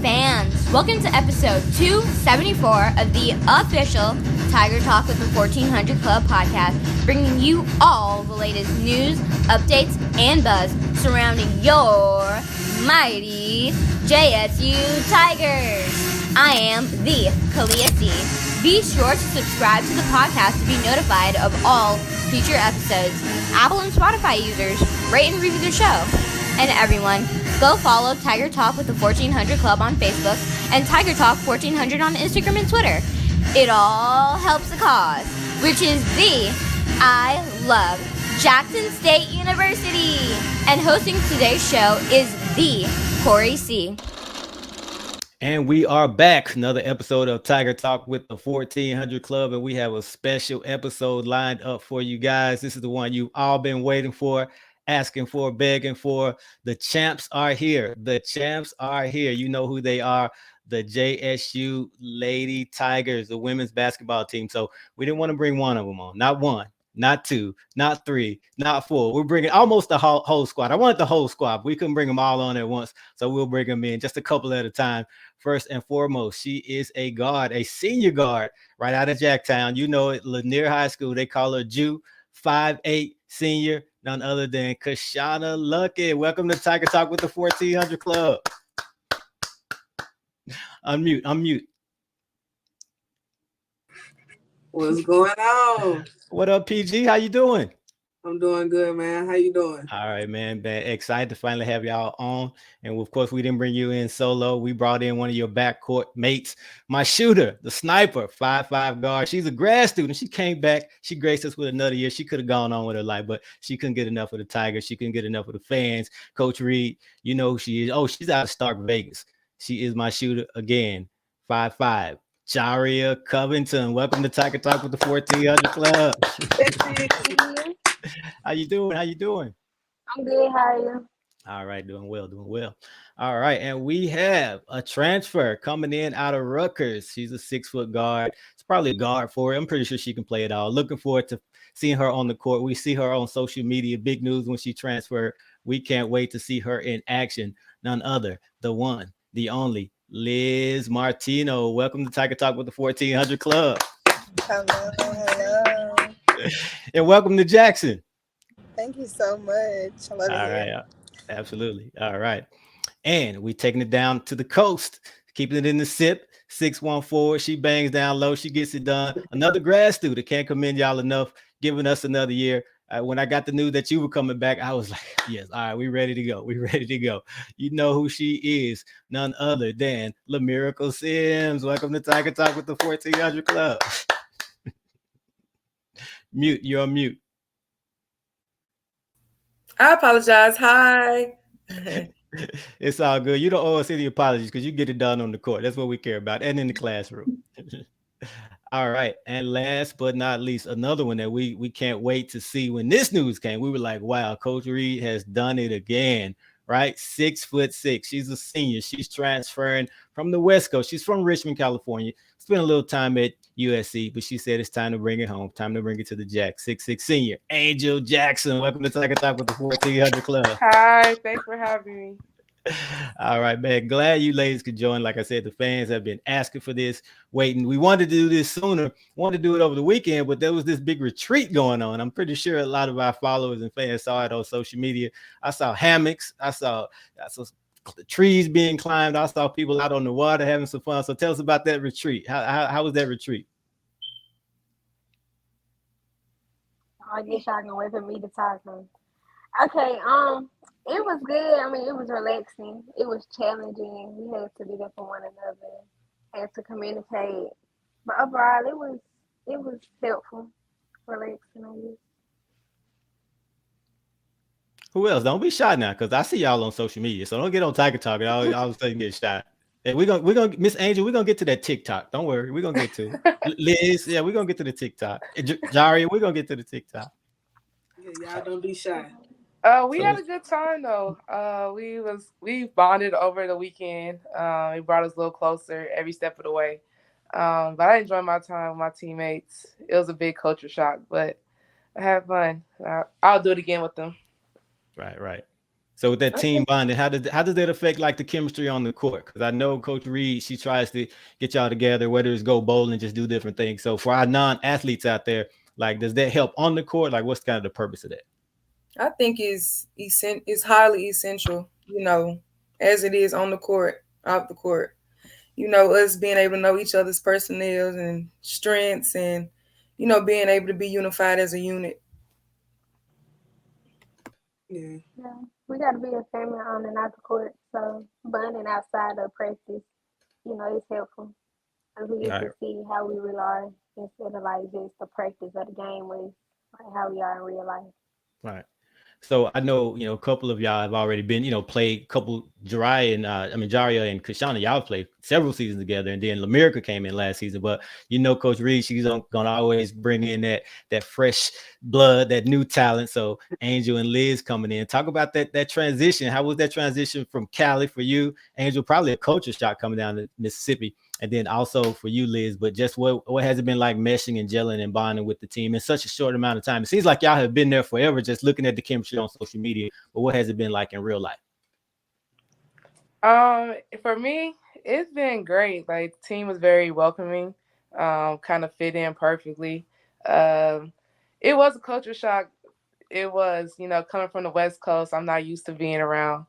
fans! Welcome to episode 274 of the official Tiger Talk with the 1400 Club podcast, bringing you all the latest news, updates, and buzz surrounding your mighty JSU Tigers. I am the Kalia C. Be sure to subscribe to the podcast to be notified of all future episodes. Apple and Spotify users, rate and review the show. And everyone, go follow Tiger Talk with the 1400 Club on Facebook and Tiger Talk 1400 on Instagram and Twitter. It all helps the cause, which is the I Love Jackson State University. And hosting today's show is the Corey C. And we are back. Another episode of Tiger Talk with the 1400 Club. And we have a special episode lined up for you guys. This is the one you've all been waiting for, asking for, begging for. The champs are here. The champs are here. You know who they are. The JSU Lady Tigers, the women's basketball team. So we didn't want to bring one of them on. Not one, not two, not three, not four. We're bringing almost the whole squad. I wanted the whole squad, but we couldn't bring them all on at once. So we'll bring them in just a couple at a time. First and foremost, she is a guard, a senior guard right out of Jacktown. You know it, Lanier High School. They call her Jew, 5'8", senior, none other than Kashana Luckett. Welcome to Tiger Talk with the 1400 Club. Unmute. What's going on? What up, PG? How you doing? I'm doing good, man. How you doing? All right, man. Excited to finally have y'all on. And of course, we didn't bring you in solo. We brought in one of your backcourt mates, my shooter, the sniper, 5'5" guard. She's a grad student. She came back. She graced us with another year. She could have gone on with her life, but she couldn't get enough of the Tigers. She couldn't get enough of the fans. Coach Reed, you know who she is. Oh, she's out of Stark, Vegas. She is my shooter again, 5'5". Jaria Covington. Welcome to Tiger Talk with the 1400 Club. How you doing? I'm good. How are you? All right, doing well. All right, and we have a transfer coming in out of Rutgers. She's a 6-foot guard. It's probably a guard for her. I'm pretty sure she can play it all. Looking forward to seeing her on the court. We see her on social media. Big news when she transferred. We can't wait to see her in action. None other, the one, the only, Liz Martino. Welcome to Tiger Talk with the 1400 Club. Hello. And welcome to Jackson. Thank you so much. I love it. All right. Absolutely. All right. And we're taking it down to the coast, keeping it in the SIP, 614. She bangs down low. She gets it done. Another grad student. Can't commend y'all enough, giving us another year. When I got the news that you were coming back, I was like, yes, all right, we're ready to go. You know who she is. None other than LaMiracle Sims. Welcome to Tiger Talk with the 1400 Club. Mute. You're on mute. I apologize. Hi. It's all good. You don't owe us any apologies because you get it done on the court. That's what we care about, and in the classroom. All right. And last but not least, another one that we can't wait to see. When this news came, we were like, wow, Coach Reed has done it again, right? 6'6". She's a senior. She's transferring from the West Coast. She's from Richmond, California. Spent a little time at USC, but she said it's time to bring it home. Time to bring it to the Jack. 6'6" senior, Angel Jackson. Welcome to Tiger Talk with the 1400 Club. Hi, thanks for having me. All right, man. Glad you ladies could join. Like I said, the fans have been asking for this, waiting. We wanted to do this sooner, wanted to do it over the weekend, but there was this big retreat going on. I'm pretty sure a lot of our followers and fans saw it on social media. I saw hammocks. I saw the trees being climbed. I saw people out on the water having some fun. So tell us about that retreat. How was that retreat? I guess y'all gonna wait for me to talk. Okay, it was good. I mean, it was relaxing. It was challenging. We had to be there for one another, had to communicate. But overall, it was helpful, relaxing, I guess. Who else? Don't be shy now, because I see y'all on social media. So don't get on Tiger Talk and all of a sudden get shy. And we're gonna Miss Angel, we're gonna get to that TikTok. Don't worry, we're gonna get to it. Liz, yeah, we're gonna get to the TikTok. Jaria, we're gonna get to the TikTok. Yeah, y'all don't be shy. We had a good time though. We bonded over the weekend. It brought us a little closer every step of the way. But I enjoyed my time with my teammates. It was a big culture shock, but I had fun. I'll do it again with them. Right. So with that team bonding, how does that affect like the chemistry on the court? Because I know Coach Reed, she tries to get y'all together, whether it's go bowling, just do different things. So for our non-athletes out there, like, does that help on the court? Like, what's kind of the purpose of that? I think it's highly essential, as it is on the court, off the court. Us being able to know each other's personnel and strengths and, being able to be unified as a unit. Yeah. We got to be a family on and off the court. So bonding outside of practice, it's helpful. And we get All right. to see how we really are instead of like just the practice of the game with like how we are in real life. Right. So I know, a couple of y'all have already been, played a couple Jaria and Kashana, y'all played several seasons together. And then Lamerica came in last season. But, Coach Reed, she's going to always bring in that fresh blood, that new talent. So Angel and Liz coming in. Talk about that transition. How was that transition from Cali for you? Angel, probably a culture shock coming down to Mississippi. And then also for you, Liz, but just what has it been like meshing and gelling and bonding with the team in such a short amount of time? It seems like y'all have been there forever, just looking at the chemistry on social media. But what has it been like in real life? For me, it's been great. Like, the team was very welcoming, kind of fit in perfectly. It was a culture shock. It was, coming from the West Coast, I'm not used to being around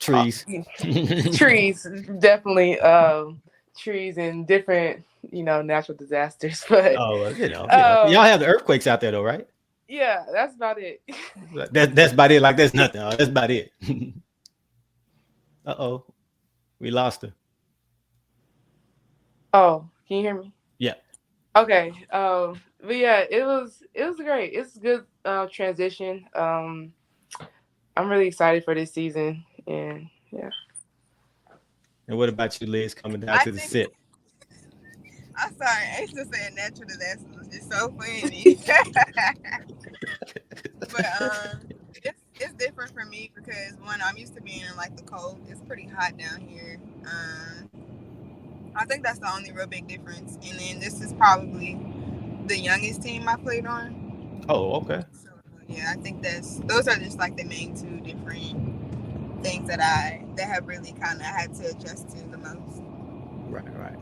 Trees. trees, definitely. Trees and different, natural disasters. But y'all have the earthquakes out there though, right? yeah, that's about it. That's about it. Like, that's nothing. That's about it. Uh-oh. We lost her. Oh, can you hear me? Yeah. Okay. But yeah, it was great. It's a good transition. I'm really excited for this season, and yeah. And what about you, Liz, coming down to the set? I'm sorry, Angel said natural disasters. It's so funny. But it's different for me because one, I'm used to being in like the cold. It's pretty hot down here. I think that's the only real big difference. And then this is probably the youngest team I played on. Oh, okay. So yeah, I think those are just like the main two different things that have really kind of had to adjust to the most. Right.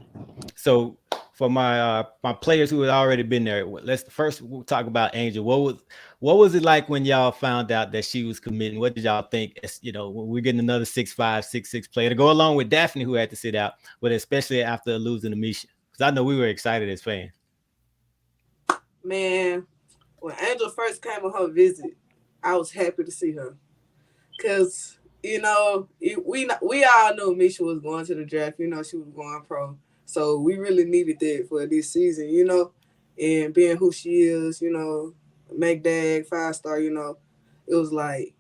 So for my players who had already been there, we'll talk about Angel. What was it like when y'all found out that she was committing? What did y'all think? As when we're getting another 6'5", 6'6" player to go along with Daphne, who had to sit out, but especially after losing to Misha, because I know we were excited as fans. Man, when Angel first came on her visit, I was happy to see her, cause we all knew Misha was going to the draft. She was going pro. So we really needed that for this season, and being who she is, McDag, 5-star, it was like,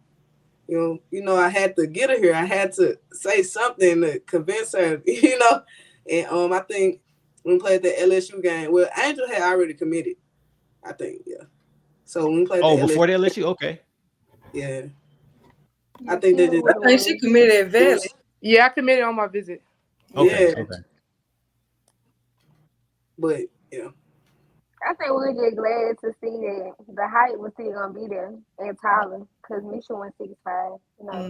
I had to get her here. I had to say something to convince her, and I think when we played the LSU game, well, Angel had already committed, I think, yeah. So when we played before the LSU, okay. Yeah. I think they did. I think she committed at Valley. Yeah, I committed on my visit. Okay. Yeah. Okay. But yeah. I think we're just glad to see that the height was still gonna be there and taller because Misha went 6'5".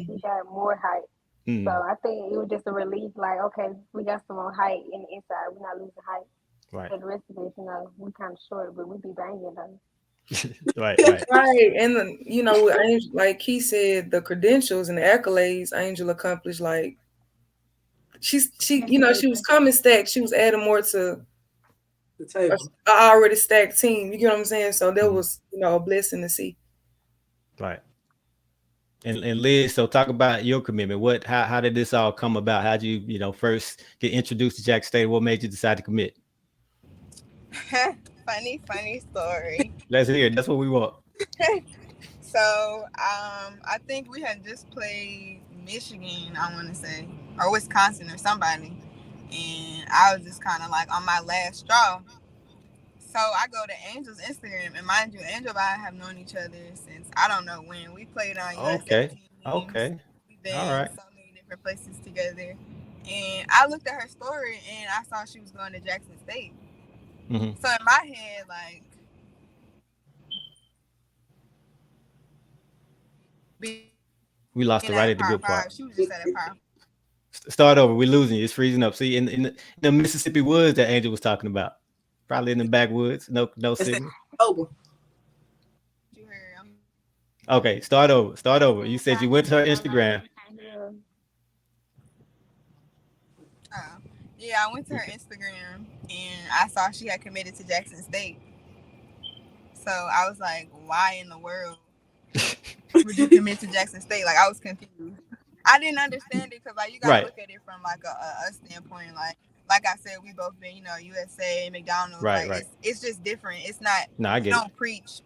He got more height. So I think it was just a relief. Like, okay, we got some more height in the inside. We're not losing height. Right. For the rest of it, we kind of short, but we be banging though. Right. Right, and with Angel, like he said, the credentials and the accolades Angel accomplished, like she was coming stacked. She was adding more to the table. An already stacked team. You get what I'm saying? So that was a blessing to see. Right. And Liz, so talk about your commitment. How did this all come about? How did you first get introduced to Jackson State? What made you decide to commit? Funny story. Let's hear it. That's what we want. So I think we had just played Michigan, I want to say, or Wisconsin or somebody, and I was just kind of like on my last straw. So I go to Angel's Instagram, and mind you, Angel and I have known each other since I don't know when. We played on USA teams. Okay. We've been All right. so many different places together. And I looked at her story, and I saw she was going to Jackson State. Mm-hmm. So in my head, like, We lost and it right at at the Power good part. Five. She was just at a Power. Start over. We're losing you. It's freezing up. See, in the Mississippi woods that Angel was talking about. Probably in the backwoods. No It's signal. over. You heard? Okay, start over. Start over. You said you went to her Talking about Instagram. yeah. Uh, yeah, I went to her Instagram and I saw she had committed to Jackson State. So I was like, why in the world would you commit to Jackson State? Like I was confused. I didn't understand it because like you gotta Right. look at it from like a standpoint. Like I said, we both been USA, McDonald's. Right. Like Right. it's just different. It's not No, I they get it. don't preach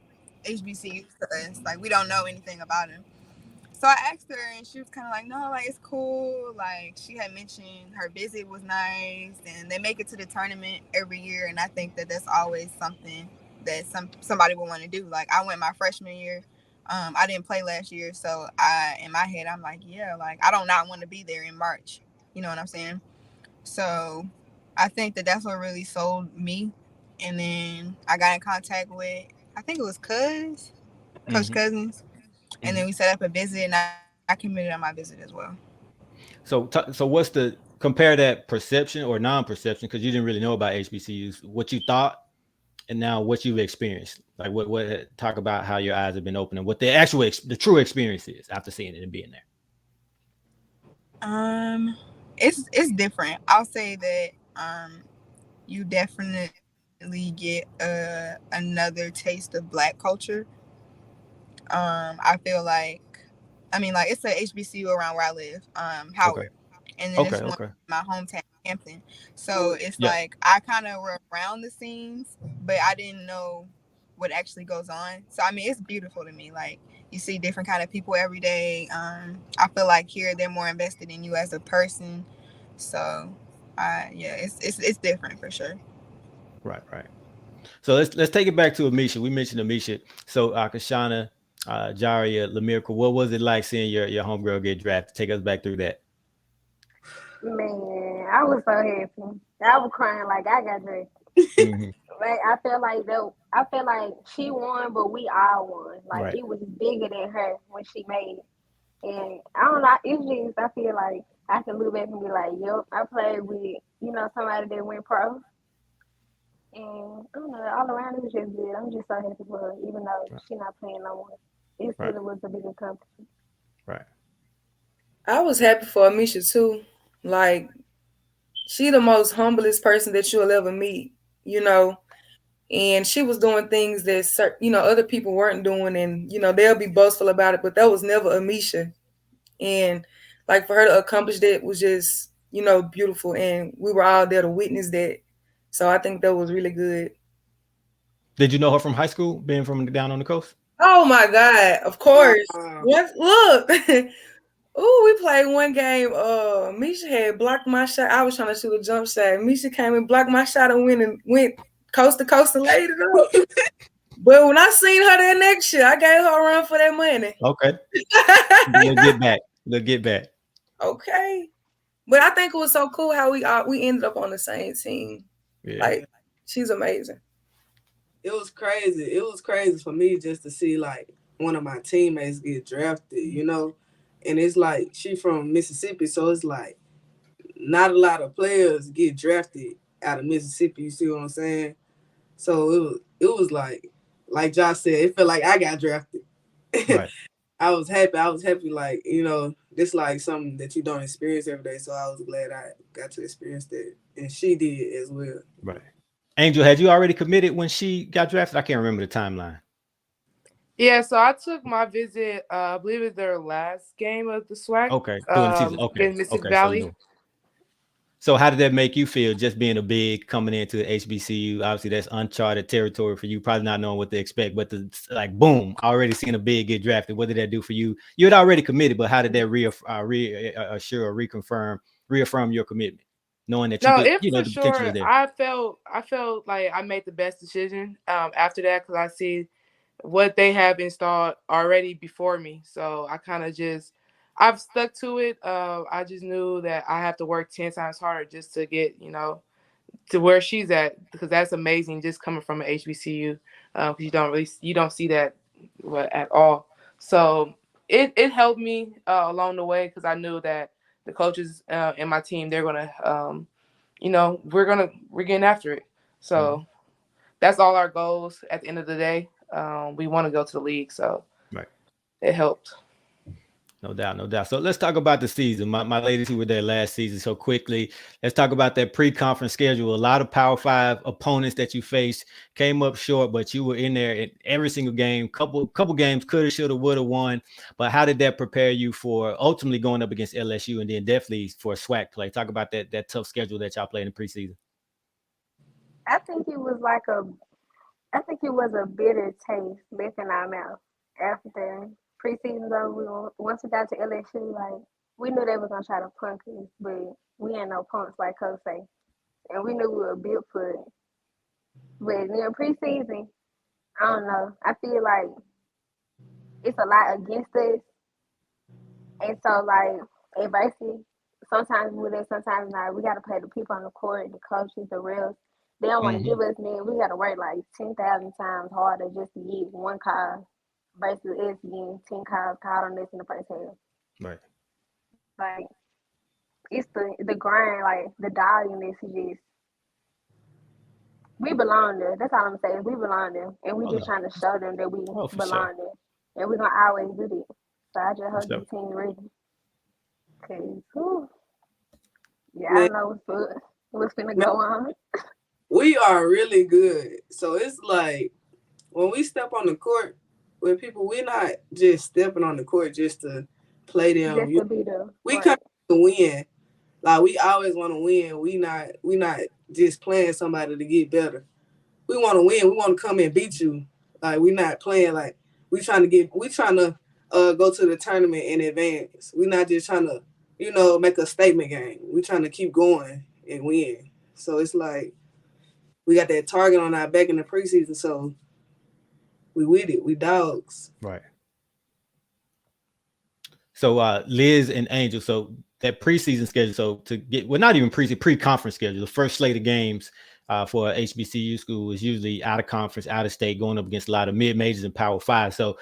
HBCUs to us. Like we don't know anything about it. So I asked her, and she was kind of like, "No, like it's cool." Like she had mentioned her visit was nice, and they make it to the tournament every year, and I think that that's always something that somebody would want to do. Like I went my freshman year, I didn't play last year, so in my head I'm like, yeah, like I don't not want to be there in March. You know what I'm saying? So I think that that's what really sold me, and then I got in contact with I think it was Coach Mm-hmm. Cousins, and Mm-hmm. then we set up a visit, and I committed on my visit as well. So what's the compare that perception or non-perception because you didn't really know about HBCUs, what you thought, and now what you've experienced. Like what talk about how your eyes have been open and what the actual the true experience is after seeing it and being there. Um, it's different. I'll say that you definitely get another taste of Black culture. I feel like, I mean, like it's a HBCU around where I live, Okay. Howard, and then Okay. there's one Okay. in my hometown, Hampton. So it's Yeah. like I kind of were around the scenes, but I didn't know what actually goes on. So I mean, it's beautiful to me. Like you see different kind of people every day. I feel like here they're more invested in you as a person. So, yeah, it's different for sure. Right. Right. So let's take it back to Amisha. We mentioned Amisha. So Kashana, Jaria, Lamirka, what was it like seeing your homegirl get drafted? Take us back through that. Man, I was so happy. I was crying like I got dressed. Mm-hmm. Like I felt like though I felt like she won, but we all won. Like Right. it was bigger than her when she made it. And I don't know. It's just I feel like I can look back and be like, "Yep, I played with somebody that went pro." And I don't know. All around it was just good. I'm just so happy for her, even though Right. she not playing no more. It Right. still was a big accomplishment. Right. I was happy for Amisha too. Like she the most humblest person that you'll ever meet, you know. And she was doing things that other people weren't doing, and they'll be boastful about it, but that was never Amisha. And like for her to accomplish that was just beautiful, and we were all there to witness that. So I think that was really good. Did you know her from high school, being from down on the coast? Oh my God, of Uh, course. What look. Ooh, we played one game. Misha had blocked my shot. I was trying to shoot a jump shot. Misha came and blocked my shot and went coast to coast and laid it up. But when I seen her that next year, I gave her a run for that money. Okay. Let's get back. Let's get back. Okay. But I think it was so cool how we ended up on the same team. Yeah. Like, she's amazing. it was crazy. It was crazy for me just to see like one of my teammates get drafted, and it's like she from Mississippi, so it's like not a lot of players get drafted out of Mississippi. You see what I'm saying? So it was like Josh said, it felt like I got drafted. Right. I was happy. I was happy, like, this like something that you don't experience every day. So I was glad I got to experience that. And she did as well. Right. Angel, had you already committed when she got drafted? I can't remember the timeline. Yeah, so I took my visit. I believe it's their last game of the SWAC. Okay. During the season. Okay. Against Mississippi Okay. So you Valley. know. So how did that make you feel just being a big coming into HBCU? Obviously, that's uncharted territory for you, probably not knowing what to expect, but like, boom, already seeing a big get drafted. What did that do for you? You had already committed, but how did that reassure or reaffirm your commitment? Knowing that you No, could, it for the potential is sure. there. I felt like I made the best decision after that because I see what they have installed already before me. So I've stuck to it. I just knew that I have to work 10 times harder just to get, to where she's at because that's amazing just coming from an HBCU because you don't see that at all. So it helped me along the way because I knew that the coaches and my team, they're gonna we're getting after it. So that's all our goals at the end of the day. We want to go to the league, so Right. it helped. No doubt, no doubt. So let's talk about the season. My ladies who were there last season. So quickly, let's talk about that pre-conference schedule. A lot of Power Five opponents that you faced came up short, but you were in there in every single game. Couple games coulda, shoulda, woulda won. But how did that prepare you for ultimately going up against LSU and then definitely for SWAC play? Talk about that tough schedule that y'all played in the preseason. I think it was like a I think it was a bitter taste left in our mouth after preseason though. Once we got to LSU, like we knew they were gonna try to punk us, but we ain't no punks like Coach say, and we knew we were built for it. But in preseason, I don't know. I feel like it's a lot against us, and so like adversity. Sometimes with it, sometimes not. We gotta play the people on the court, the coaches, the refs. They don't want to give us man. We gotta work like 10,000 times harder just to get one call versus us getting 10 calls called on us in the first half. Right. Like it's the grind, like the dog in this is just we belong there. That's all I'm saying. We belong there, and we Oh just no. trying to show them that we Oh, for sure. belong there, and we're gonna always do this. So I just For hope sure. the team ready, cause whew, yeah, I Man, don't know what's gonna go on. we are really good. So it's like when we step on the court with people, we're not just stepping on the court just to play them. Just to be the We come right. to win. Like we always want to win. We not just playing somebody to get better. We want to win. We want to come and beat you. Like we not playing like we trying to go to the tournament and advance. We not just trying to, make a statement game. We trying to keep going and win. So it's like we got that target on our back in the preseason, so we with it. We dogs. Right. So Liz and Angel, so that preseason schedule, so to get not even pre-conference schedule, the first slate of games for HBCU school is usually out of conference, out of state, going up against a lot of mid majors and Power Five. So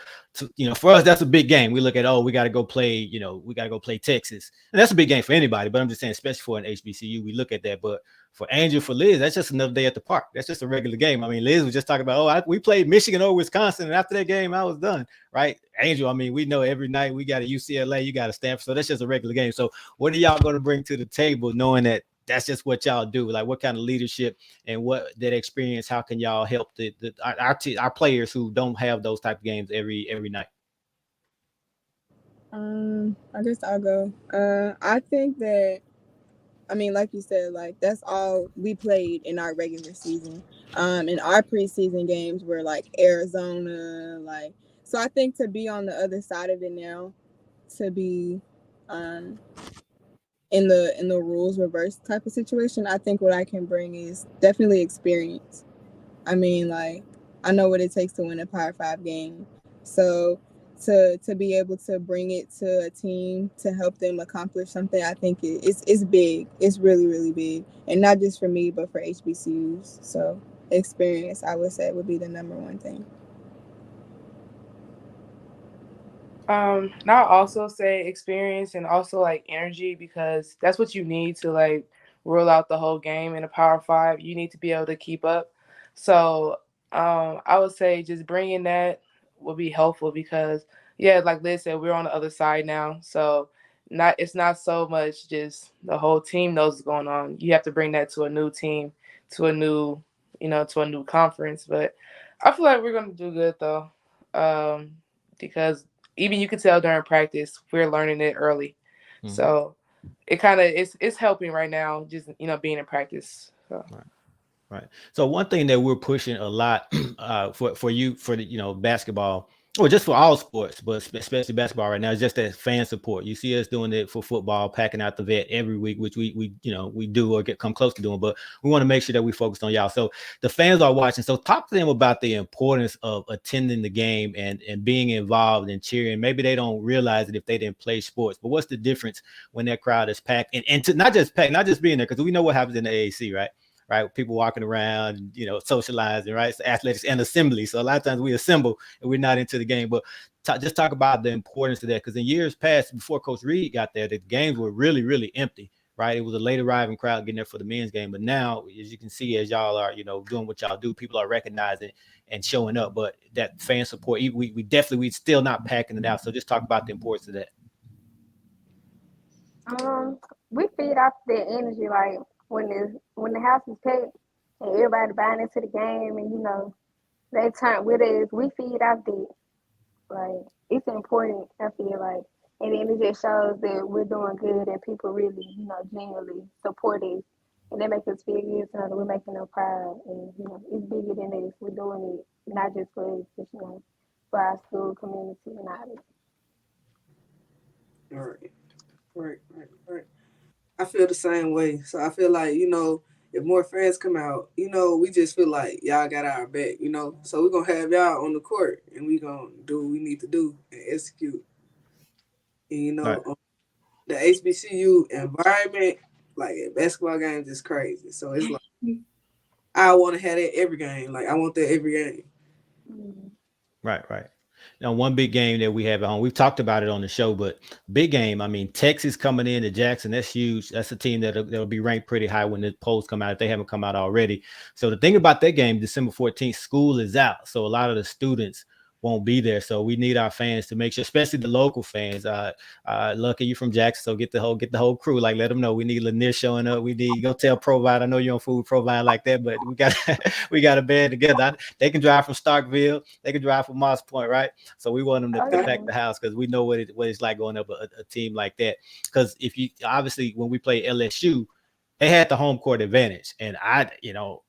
for us, that's a big game. We look at we got to go play, we got to go play Texas, and that's a big game for anybody. But I'm just saying, especially for an HBCU, we look at that. But for Angel, for Liz, that's just another day at the park. That's just a regular game. I mean, Liz was just talking about, we played Michigan or Wisconsin, and after that game, I was done. Right, Angel? I mean, we know every night we got a UCLA, you got a Stanford, so that's just a regular game. So, what are y'all going to bring to the table, knowing that that's just what y'all do? Like, what kind of leadership and what that experience? How can y'all help our players who don't have those type of games every night? I guess I'll go. I think that like you said, like that's all we played in our regular season. And our preseason games were like Arizona, like so. I think to be on the other side of it now, to be, in the rules reverse type of situation, I think what I can bring is definitely experience. Like I know what it takes to win a Power Five game, so to be able to bring it to a team to help them accomplish something, I think it's big. It's really really big, and not just for me, but for HBCUs. So experience, I would say, would be the number one thing. And I'll also say experience and also like energy because that's what you need to like roll out the whole game in a Power Five. You need to be able to keep up. So I would say just bringing that will be helpful because yeah, like Liz said, we're on the other side now. So it's not so much just the whole team knows what's going on. You have to bring that to a new team, to a new, to a new conference. But I feel like we're gonna do good though. Because even you can tell during practice we're learning it early, so it kind of it's helping right now just being in practice. So. Right. So one thing that we're pushing a lot for you for the basketball or just for all sports, but especially basketball right now is just that fan support. You see us doing it for football, packing out the vet every week, which we do or come close to doing, but we want to make sure that we focus on y'all. So the fans are watching. So talk to them about the importance of attending the game and being involved and cheering. Maybe they don't realize it if they didn't play sports, but what's the difference when that crowd is packed and to not just being there, because we know what happens in the AAC, right? right? People walking around, socializing, right? So athletics and assembly. So a lot of times we assemble and we're not into the game. But just talk about the importance of that, because in years past, before Coach Reed got there, the games were really, really empty. Right, it was a late arriving crowd getting there for the men's game, but now, as you can see, as y'all are, doing what y'all do, people are recognizing and showing up. But that fan support, we still not packing it out. So just talk about the importance of that. We feed off that energy, like when the house is packed and everybody buying into the game, and they turn with us. We feed off that. Like it's important. I feel like, and then it just shows that we're doing good and people really, genuinely support us, and they make us feel good. So that we're making them proud, and it's bigger than us. We're doing it not just for us, but for our school community and all that. All right. Right. I feel the same way. So I feel like, if more fans come out, we just feel like y'all got our back. So we're gonna have y'all on the court and we gonna do what we need to do and execute. And Right. The HBCU environment, like at basketball games, is crazy. So it's like I wanna have that every game. Like I want that every game. Mm. Right. Now, one big game that we have at home, we've talked about it on the show, but big game. I mean, Texas coming in to Jackson, that's huge. That's a team that'll be ranked pretty high when the polls come out, if they haven't come out already. So the thing about that game, December 14th, school is out. So a lot of the students won't be there. So we need our fans to make sure, especially the local fans. Lucky you from Jackson, so get the whole crew. Like, let them know we need Lanier showing up. We need go tell Provide. I know you're on food Provide like that, but we got we got a band together. They can drive from Starkville. They can drive from Moss Point, right? So we want them to Oh pack the house, because we know what it's like going up a team like that. Because if you obviously when we play LSU, they had the home court advantage, and y'all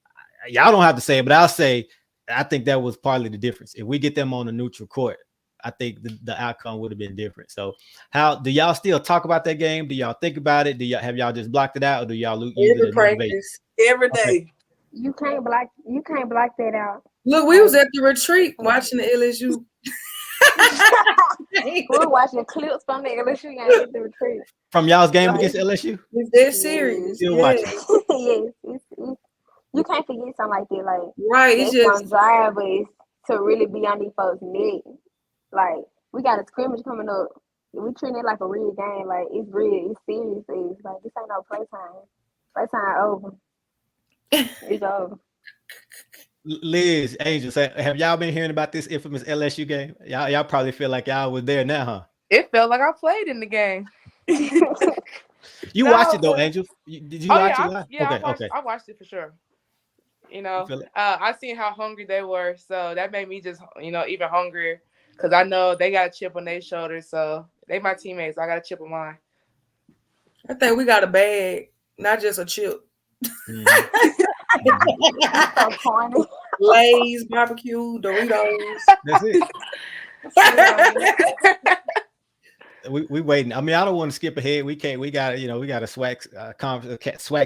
don't have to say it, but I'll say I think that was partly the difference. If we get them on a neutral court, I think the outcome would have been different. So, how do y'all still talk about that game? Do y'all think about it? Have y'all just blocked it out, or do y'all use it Every as motivation? practice. Every Okay. day. You can't block that out. Look, we was Like, at the retreat watching the LSU. we're watching clips from the LSU game at the retreat. From y'all's game Like, against LSU, It's that serious. still Yeah. watching. yes, you can't forget something like that. Like Right. It's that's gonna just drive us to really be on these folks' neck. Like we got a scrimmage coming up. We treat it like a real game. Like it's real. It's serious. It's like this ain't no playtime. Playtime over. It's over. Liz, Angel, have y'all been hearing about this infamous LSU game? Y'all probably feel like y'all was there now, huh? It felt like I played in the game. You No, watched it though, Angel. Did you oh watch it yeah, live? I watched. Okay. I watched it for sure. You You know, feel it? I seen how hungry they were, so that made me just even hungrier because I know they got a chip on their shoulders. So they my teammates. I got a chip on mine. I think we got a bag, not just a chip. So corny. Lay's, barbecue, Doritos. That's it. So, We waiting. I mean, I don't want to skip ahead. We can't. We got we got a swag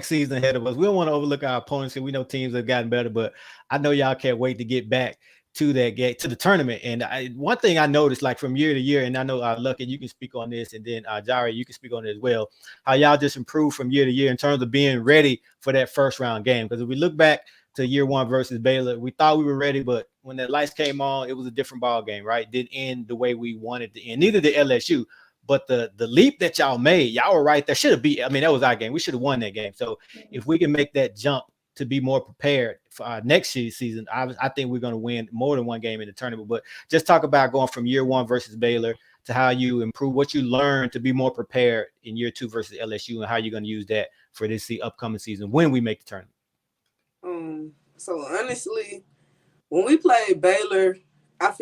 season ahead of us. We don't want to overlook our opponents, because we know teams have gotten better. But I know y'all can't wait to get back to that game, to the tournament. And one thing I noticed, like from year to year, and I know Lucky, you can speak on this, and then Jari, you can speak on it as well. How y'all just improve from year to year in terms of being ready for that first round game. Because if we look back to year one versus Baylor, we thought we were ready, but when the lights came on, it was a different ball game, right? Didn't end the way we wanted to end. Neither did LSU. But the leap that y'all made, y'all were right there. Should have beat. I mean, that was our game. We should have won that game. So if we can make that jump to be more prepared for our next season, I think we're going to win more than one game in the tournament. But just talk about going from year one versus Baylor to how you improve, what you learned to be more prepared in year two versus LSU, and how you're going to use that for this upcoming season when we make the tournament. So honestly, when we played Baylor, I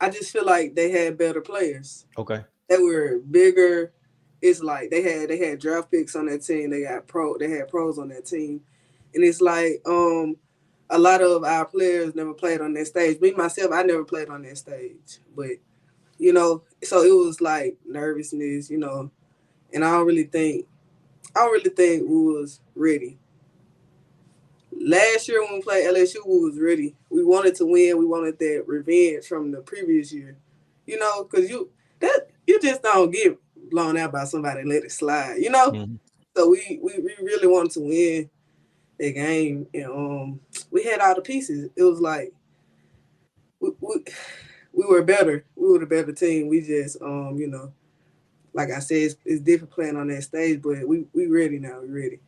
just feel like they had better players. Okay. They were bigger. It's like they had draft picks on that team. They had pros on that team. And it's like a lot of our players never played on that stage. Me myself, I never played on that stage. But so it was like nervousness, and I don't really think we was ready. Last year when we played LSU, we was ready. We wanted to win. We wanted that revenge from the previous year. Because you just don't get blown out by somebody and let it slide. Mm-hmm. So we really wanted to win that game, and we had all the pieces. It was like we were better. We were the better team. We just like I said, it's different playing on that stage, but we ready now. We ready.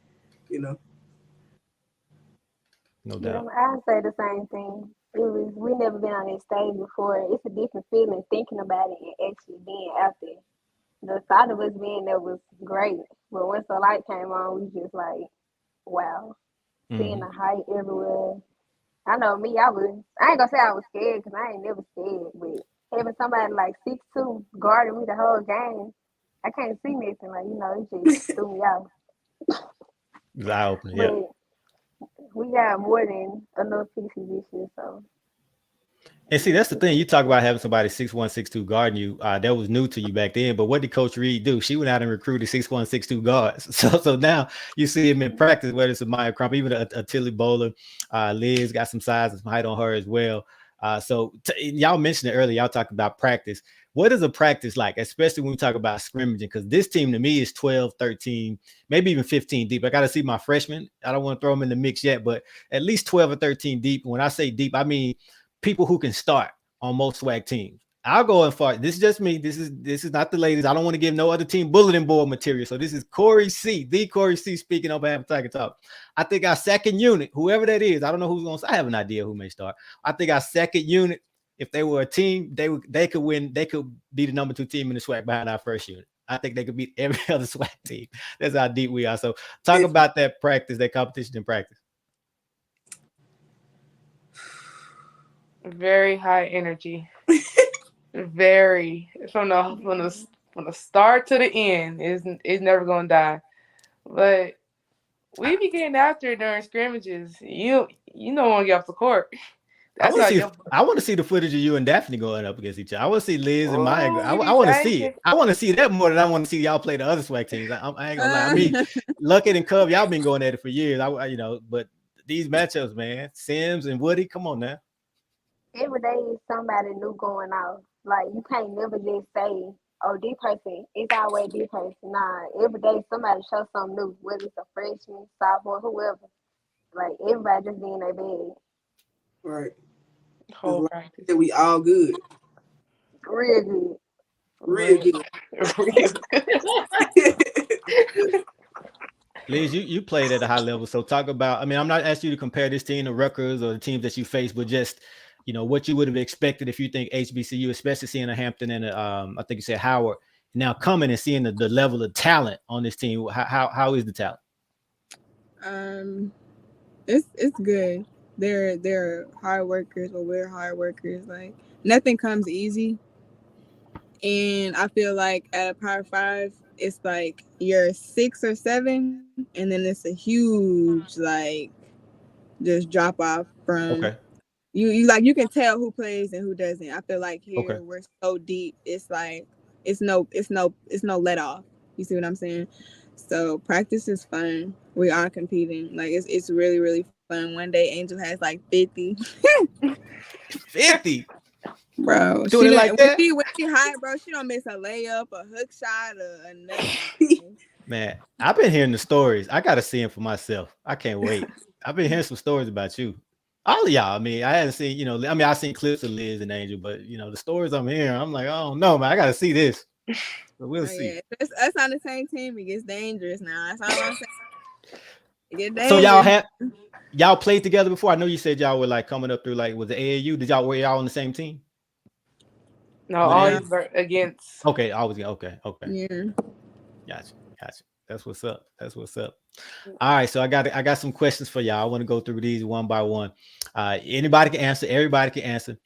No Yeah, doubt. I say the same thing. We never been on that stage before. It's a different feeling thinking about it and actually being out there. The thought of us being there was great, but once the light came on, we just like, wow, seeing Mhm. the height everywhere. I know me, I ain't gonna say I was scared because I ain't never scared, but having somebody like 6'2" guarding me the whole game, I can't see nothing. Like, it just threw me off. It's eye opening. Yeah. But we got more than enough pieces this year, so And see, that's the thing. You talk about having somebody 6'1", 6'2" guarding you. That was new to you back then. But what did Coach Reed do? She went out and recruited 6'1", 6'2" guards. So now you see him in practice, whether it's a Maya Crump, even a Tilly Bowler. Liz got some size and some height on her as well. Y'all mentioned it earlier. Y'all talked about practice. What is a practice like, especially when we talk about scrimmaging? Because this team to me is 12, 13, maybe even 15 deep. I got to see my freshmen. I don't want to throw them in the mix yet, but at least 12 or 13 deep. When I say deep, I mean people who can start on most swag teams. I'll go and far. This is just me. This is not the ladies. I don't want to give no other team bulletin board material. So this is Corey C, the Corey C speaking on behalf of Tiger Talk. I think our second unit, whoever that is, I don't know who's going to. I have an idea who may start. I think our second unit, if they were a team, they could win. They could be the number 2 team in the swag behind our first unit. I think they could beat every other swag team. That's how deep we are. So talk about that practice, that competition in practice. Very high energy. Very from the start to the end is never gonna die. But we be getting after it during scrimmages. You don't want to get off the court. I That's want how to see. you. I want to see the footage of you and Daphne going up against each other. I want to see Liz and Maya. Oh, I we be want to see thinking. it. I want to see that more than I want to see y'all play the other swag teams. I ain't gonna lie. I mean, Luckett and Cub, y'all been going at it for years. But these matchups, man, Sims and Woody, come on now. every day is somebody new going off. Like you can't never just say, "Oh, this person." It's always this person. Nah, every day somebody show something new. Whether it's a freshman, sophomore, whoever. Like everybody just being their bed. Right. Whole practice. We all good. Real good. Real good. Liz, you played at a high level, so talk about. I mean, I'm not asking you to compare this team to Rutgers or the teams that you face, but just what you would have expected if you think HBCU, especially seeing a Hampton and I think you said Howard, now coming and seeing the level of talent on this team. How is the talent? It's good. They're hard workers, or we're hard workers. Like nothing comes easy, and I feel like at a Power 5, it's like you're 6 or 7, and then it's a huge just drop off from Okay. you. Like you can tell who plays and who doesn't. I feel like Okay. here we're so deep. It's like it's no let off. You see what I'm saying? So practice is fun. We are competing. Like it's really really fun. One day Angel has like 50. 50. Bro, Doing she it done, like that? when she high, bro, she don't miss a layup, a hook shot, or nothing. Man, I've been hearing the stories. I gotta see them for myself. I can't wait. I've been hearing some stories about you. All of y'all. I mean, I haven't seen, I've seen clips of Liz and Angel, but the stories I'm hearing, I'm like, oh no, man, I gotta see this. But we'll see. Yeah, it's us on the same team. It gets dangerous now. That's all I'm saying. It gets dangerous. So y'all played together before? I know you said y'all were like coming up through like with the AAU. Were y'all on the same team? No, always against. Okay, always okay. Yeah. Gotcha. That's what's up. All right, so I got some questions for y'all. I want to go through these one by one. Anybody can answer. Everybody can answer.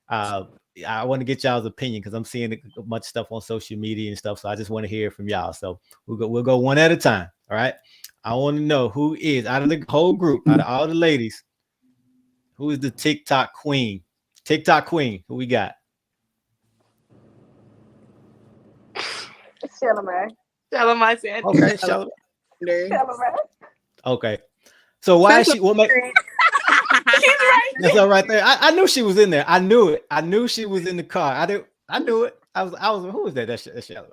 I want to get y'all's opinion because I'm seeing a bunch of stuff on social media and stuff. So I just want to hear from y'all. So we'll go one at a time. All right. I want to know who is out of the whole group, out of all the ladies, who is the TikTok queen? TikTok queen. Who we got? Shellamar. Shellamar said. Okay, Shellamar. Shellamar. Okay. So why is she? What make? That's all right there. I knew she was in there. I knew it. I knew she was in the car. I knew it. I was. Who was that? That's Shellamar.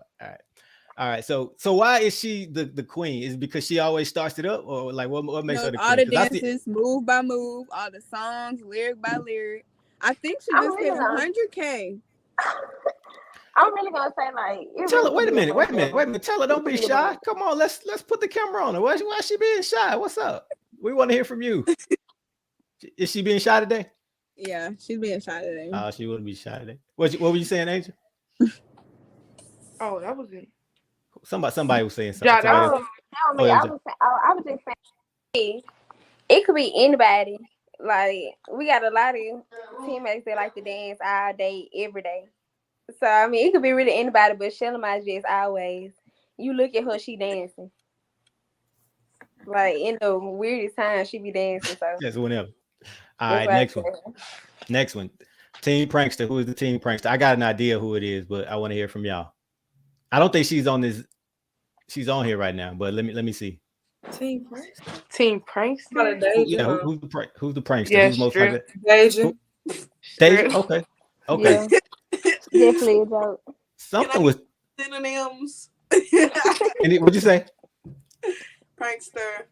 All All right. So why is she the queen? Is it because she always starts it up, or like what makes her the all queen? the 'Cause I see. dances, move by move, all the songs, lyric by lyric. I think she I'm just hit really gonna, 100K. I'm really gonna say like it Tell really her. could Wait a be a minute. bunch Wait a minute. of Wait a them. minute. Tell her It don't could be be a shy. bunch. Come on. Let's put the camera on her. Why is she being shy? What's up? We want to hear from you. Is she being shy today? Yeah, she's being shy today. Oh, she wouldn't be shy today. What were you saying, Angel? Oh, that was it. Somebody was saying something. Yeah, that Somebody else. was Tell Oh, me, that I was was saying, I was just saying it could be anybody. Like we got a lot of teammates that like to dance all day, every day. So I mean, it could be really anybody, but Shelly just always. You look at her, she dancing. Like in the weirdest time, she be dancing. So just whenever. All that's right, why I next one. say. Next one. Team Prankster. Who is the Team Prankster? I got an idea who it is, but I want to hear from y'all. I don't think she's on this. She's on here right now, but let me see. Team Prankster. Team About a Prankster. Deja, Yeah, huh? who's the prankster? Yeah, Who's most like strip. it? Deja. Deja? Strip. Okay. Yeah, definitely a joke. Can Something I was. get synonyms? What'd you say? Prankster.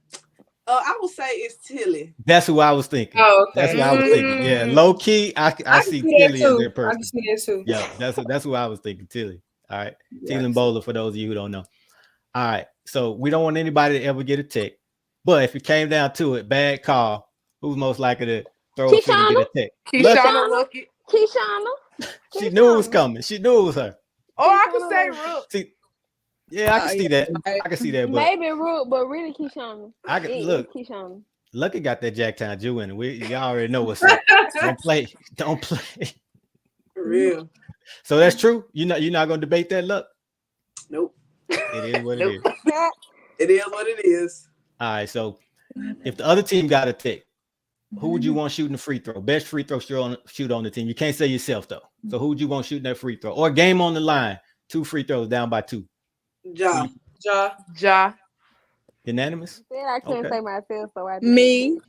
I would say it's Tilly. That's who I was thinking. Oh, That's okay. who I was thinking. Yeah, low key, I I can see see that Tilly as too. that I can person. see that too. Yeah, that's who I was thinking. Tilly. All right. Yeah, Tilly I and can see Bowler for those of you who don't know. All right. So we don't want anybody to ever get a tick. But if it came down to it, bad call, who's most likely to throw a fit and get Kishana, a tick? Lucky. Kishana Lucky. Kishana, She knew it was Kishana, coming. She knew it was her. Oh, I could Kishana say Lucky. Rook. See, yeah, I can see that. right. I can see that, but Maybe Root, but really Kishana. I can It's look. Kishana. Lucky got that Jacktown Jew in it. Y'all already know what's up. Don't play. Don't play. For real. So that's true. You're not gonna debate that, Luck. Nope. It is what it Nope. is. It is what it is. All right. So if the other team got a tick, who would you want shooting the free throw? Best free throw shoot on the team. You can't say yourself though. So who would you want shooting that free throw? Or game on the line, 2 free throws down by 2. Ja. Ja. Ja. Unanimous? Said I couldn't Okay. say myself, so I did. Me.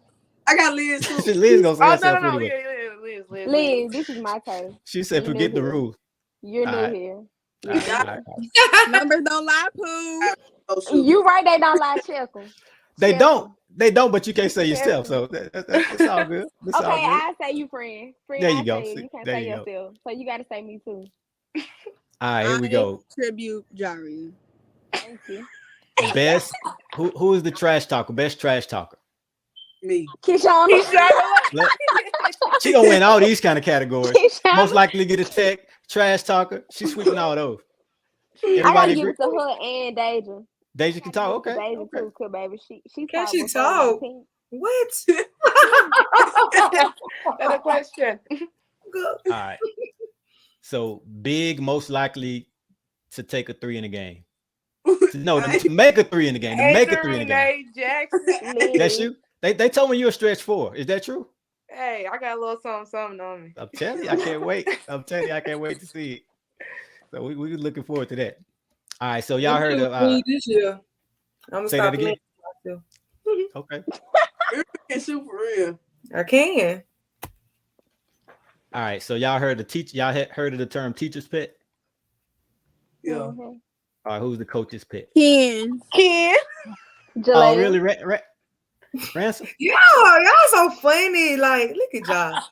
I got Liz too. Liz gonna say Oh, herself no. anyway. Yeah, Liz. Liz, this is my turn. She said, You forget new the here. rules. You're All new right. here. All You're right, new all here. right. Numbers don't lie, Pooh. Oh, shoot. You right, they don't like check 'em. They Check don't. 'em. They don't, but you can't say Check yourself. 'em. So that's all good. That's all Okay, good. I say you, friend. Friend, There you I go. say you. See, You can't there say you go. yourself, so you got to say me too. All right, here we I go. tribute Jari. Thank you. Best. Who is the trash talker? Best trash talker. Me. Kishana. Kishana Look, she gonna win all these kind of categories. Kishana. Most likely to get a tech, trash talker. She's sweeping all those. I gotta Everybody give agree? it to her and Deja. Deja can talk. Okay. Deja Okay. too, cause baby, she Can talked she before talk? 19. What? That's a question. Good. All right. So big, most likely to take a 3 in the game. No, to make a 3 in the game. To make a 3 in the game. Renee Jackson. That's Liz. you. They told me you're a stretch 4. Is that true? Hey, I got a little something on me. I'm telling you, I can't wait. I'm telling you, I can't wait to see it. So we're looking forward to that. All right. So y'all heard of Me this year. I'm gonna say stop that again. playing myself. Okay. You can shoot for real. I can. All right. So y'all heard y'all heard of the term teacher's pet? Yeah. Mhm. All right, who's the coach's pet? Ken. Ken. Oh, Jalea. really? Ransom? Y'all so funny. Like, look at y'all.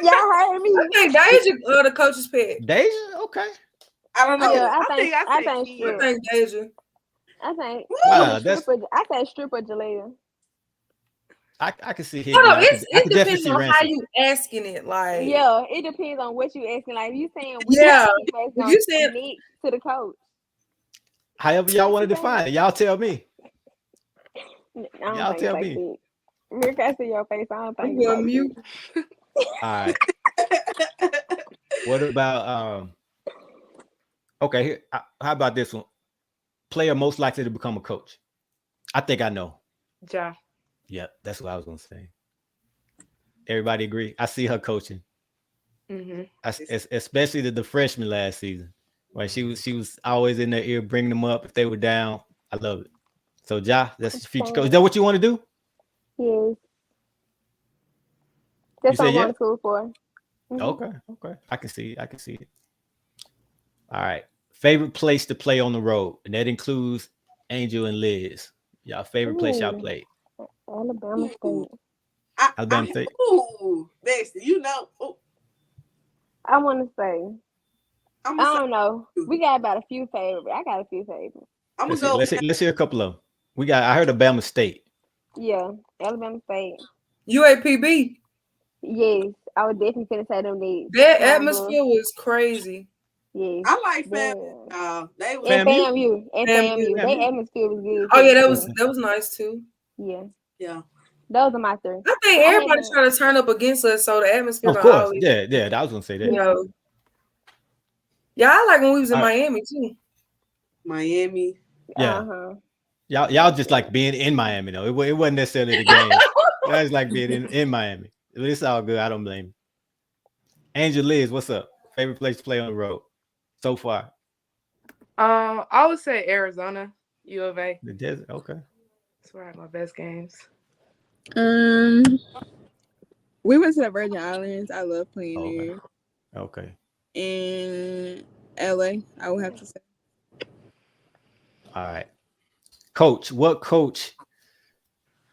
Y'all heard me. I think Deja the coach's pet. Deja? Okay. I don't know. Yeah, I I think I think say strip. I think Deja. I think Wow, that's stripper. I say stripper Jalea. I can see No, Higgins. I it can definitely depends see on how Ransom. you asking it. Like, Yeah, it depends on what you asking. Like, if you saying we yeah. based If on you saying Nick to the coach. However y'all want to define it, y'all tell me. I don't Y'all think tell it's like me. that. Rick, I see your face. I don't I'm think it's going like mute. All right. What about okay, here, how about this one? Player most likely to become a coach. I think I know. Ja. Yep, that's what I was gonna say. Everybody agree? I see her coaching. Mm-hmm. Especially the freshman last season. Right, she was always in their ear, bringing them up if they were down. I love it. So Ja, that's the future coach. Is that what you want to do? Yes. That's You what say I'm yeah? going to school for. Mhm. Okay. I can see it. All right. Favorite place to play on the road, and that includes Angel and Liz. Y'all favorite place y'all Ooh, played? Alabama Ooh, State. Alabama State. Next, I want to say. I'm I gonna say, don't know. We got about a few favorites. I got a few favorites. I'm gonna Let's see. go. Let's hear a couple of them. I heard Alabama State. Yeah, Alabama State. UAPB. Yes, I would definitely finna say them needs. That Pine Bluff. atmosphere was crazy. Yes. I like family. Then They was and FAMU. FAMU. And FAMU. FAMU. Their atmosphere was good Oh yeah, too. that was nice too. Yeah. yeah. Those are my three. I think I everybody haven't. trying to turn up against us, so the atmosphere Of gonna course. always, Yeah. I was gonna say that. you Yeah. know. Yeah, I like when we was in All right. Miami too. Miami. Yeah. Uh-huh. Y'all just like being in Miami though. It wasn't necessarily the game. Y'all just like being in Miami. But it's all good. I don't blame you. Angel Liz, what's up? Favorite place to play on the road so far? I would say Arizona, U of A. The desert. Okay. That's where I have my best games. We went to the Virgin Islands. I love playing Okay. there. Okay. In LA, I would have to say. All right. Coach,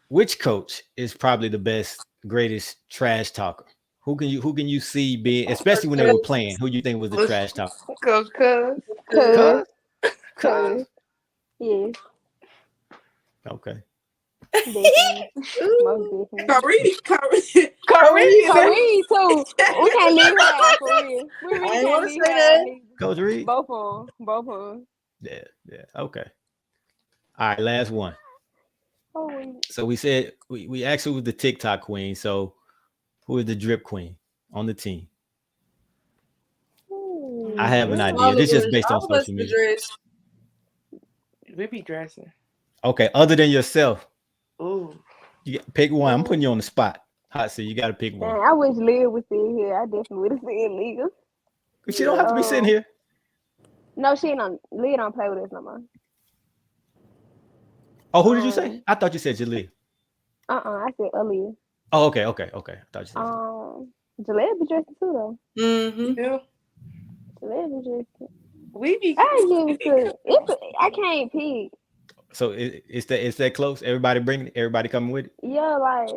which coach is probably the best, greatest trash talker? Who can you see being, especially when they were playing, who you think was the trash talker? Coach Cuz. Cuz. Cuz. Yes. Okay. Definitely. Most definitely. Kyrie. Kareem too. We can't leave her out for real. We really I ain't can't want to leave say her out that. neither. Coach Reed? Both of them. Both of them. Yeah. Okay. All right, last one. Oh, So we said we actually was the TikTok queen. So who is the drip queen on the team? I have an idea. This is just based on All of us social the media. dress. We be dressing. Okay, other than yourself, Ooh. you pick one. I'm putting you on the spot. Hot, so you got to pick one. dang, I wish Liv was still here. I definitely would have said legal. But you don't have to be sitting here. No, she don't. Liv don't play with us no more. Oh, who did you say? I thought you said Jaleel. I said Aaliyah. Oh, okay. I thought you said Jaleel be dressing too though. Mm-hmm. Yeah. Jaleel be dressing. We be. I give it to. I can't pick. so. It's that close. Everybody coming with it. Yeah, like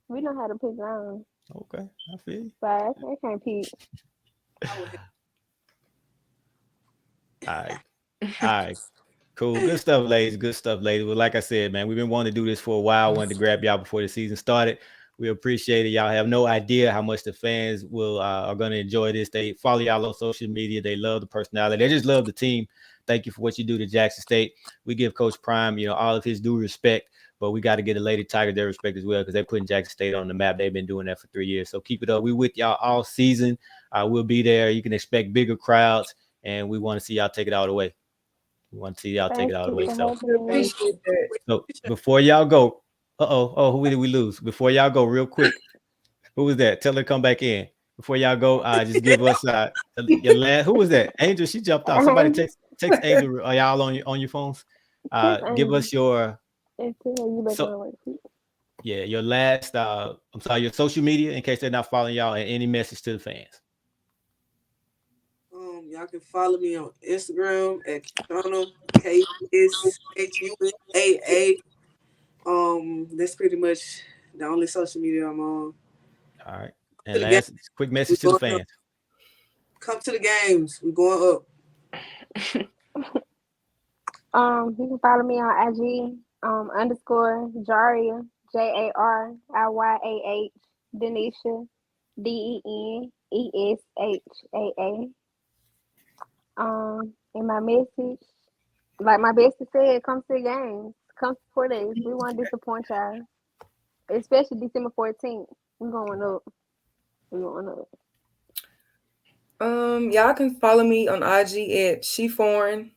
we know how to pick around. Okay, I feel you. But I can't pick. All right. Cool. Good stuff, ladies. Well, like I said, man, we've been wanting to do this for a while. Wanted to grab y'all before the season started. We appreciate it. Y'all have no idea how much the fans are going to enjoy this. They follow y'all on social media. They love the personality. They just love the team. Thank you for what you do to Jackson State. We give Coach Prime, all of his due respect, but we got to get the Lady Tigers their respect as well because they're putting Jackson State on the map. They've been doing that for 3 years. So keep it up. We with y'all all season. We'll be there. You can expect bigger crowds, and we want to see y'all take it all the way. We want to see y'all take it all the way. So before y'all go, who did we lose? Before y'all go, real quick, who was that? Tell her to come back in. Before y'all go, just give us your last. Who was that? Angel, she jumped off. Somebody text Angel. Are y'all on your phones? Give us your your last. I'm sorry, your social media in case they're not following y'all, and any message to the fans. Y'all can follow me on Instagram at Kishana, KSHUNAA. That's pretty much the only social media I'm on. All right. And last quick message to the fans. Come to the games. We're going up. You can follow me on IG, underscore Jaria, JARIYAH, Denisha, DENESHAA. And my message, like my bestie said, come to the games. Come support us. We won't disappoint y'all. Especially December 14th. We're going up. Y'all can follow me on IG at SheForeign,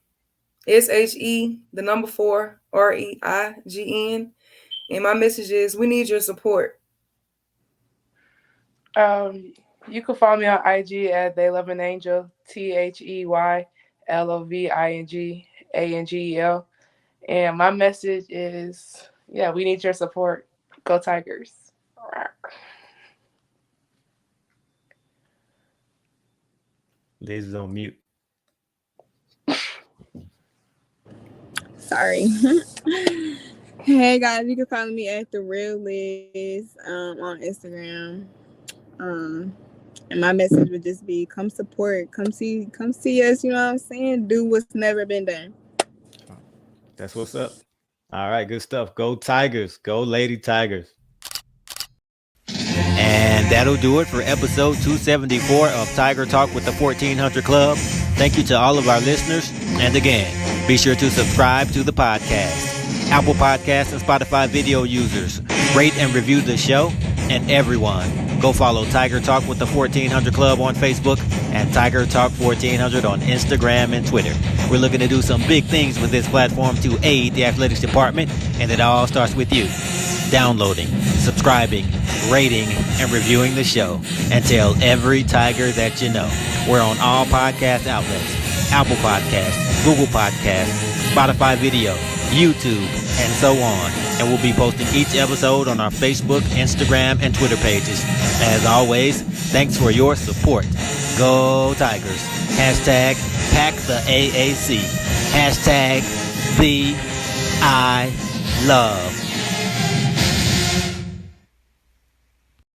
SHE4REIGN. And my message is we need your support. You can follow me on IG at They Love an Angel, THEYLOVINGANGEL. And my message is, we need your support. Go Tigers. Liz is on mute. Sorry. Hey guys, you can follow me at the Real Liz on Instagram. And my message would just be come support, come see us, you know what I'm saying? Do what's never been done. That's what's up. All right, good stuff. Go Tigers. Go Lady Tigers. And that'll do it for episode 274 of Tiger Talk with the 1400 Club. Thank you to all of our listeners. And again, be sure to subscribe to the podcast. Apple Podcasts and Spotify video users, rate and review the show. And everyone, go follow Tiger Talk with the 1400 Club on Facebook and Tiger Talk 1400 on Instagram and Twitter. We're looking to do some big things with this platform to aid the athletics department, and it all starts with you. Downloading, subscribing, rating, and reviewing the show. And tell every Tiger that you know. We're on all podcast outlets. Apple Podcasts, Google Podcasts, Spotify Video, YouTube, and so on. And we'll be posting each episode on our Facebook, Instagram, and Twitter pages. As always, thanks for your support. Go Tigers. Hashtag Pack the AAC. Hashtag The I Love.